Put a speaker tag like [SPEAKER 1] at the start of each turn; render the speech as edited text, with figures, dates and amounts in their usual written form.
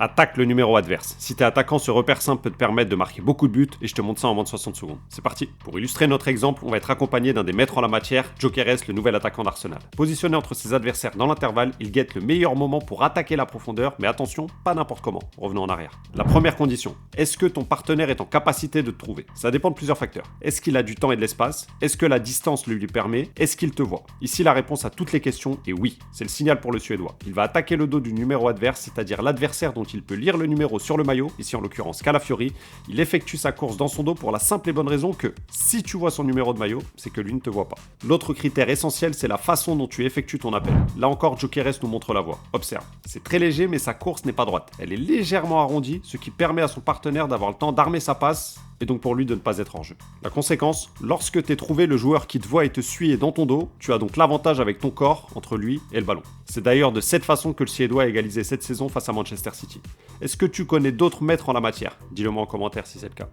[SPEAKER 1] Attaque le numéro adverse. Si t'es attaquant, ce repère simple peut te permettre de marquer beaucoup de buts et je te montre ça en moins de 60 secondes. C'est parti. Pour illustrer notre exemple, on va être accompagné d'un des maîtres en la matière, Gyökeres, le nouvel attaquant d'Arsenal. Positionné entre ses adversaires dans l'intervalle, il guette le meilleur moment pour attaquer la profondeur, mais attention, pas n'importe comment. Revenons en arrière. La première condition, est-ce que ton partenaire est en capacité de te trouver? Ça dépend de plusieurs facteurs. Est-ce qu'il a du temps et de l'espace? Est-ce que la distance le lui permet? Est-ce qu'il te voit? Ici, la réponse à toutes les questions est oui. C'est le signal pour le Suédois. Il va attaquer le dos du numéro adverse, c'est-à-dire l'adversaire dont il peut lire le numéro sur le maillot, ici en l'occurrence Calafiori. Il effectue sa course dans son dos pour la simple et bonne raison que si tu vois son numéro de maillot, c'est que lui ne te voit pas. L'autre critère essentiel, c'est la façon dont tu effectues ton appel. Là encore, Gyökeres nous montre la voie. Observe. C'est très léger, mais sa course n'est pas droite. Elle est légèrement arrondie, ce qui permet à son partenaire d'avoir le temps d'armer sa passe et donc pour lui de ne pas être en jeu. La conséquence, lorsque tu as trouvé le joueur qui te voit et te suit et dans ton dos, tu as donc l'avantage avec ton corps entre lui et le ballon. C'est d'ailleurs de cette façon que le Suédois a égalisé cette saison face à Manchester City. Est-ce que tu connais d'autres maîtres en la matière? Dis-le moi en commentaire si c'est le cas.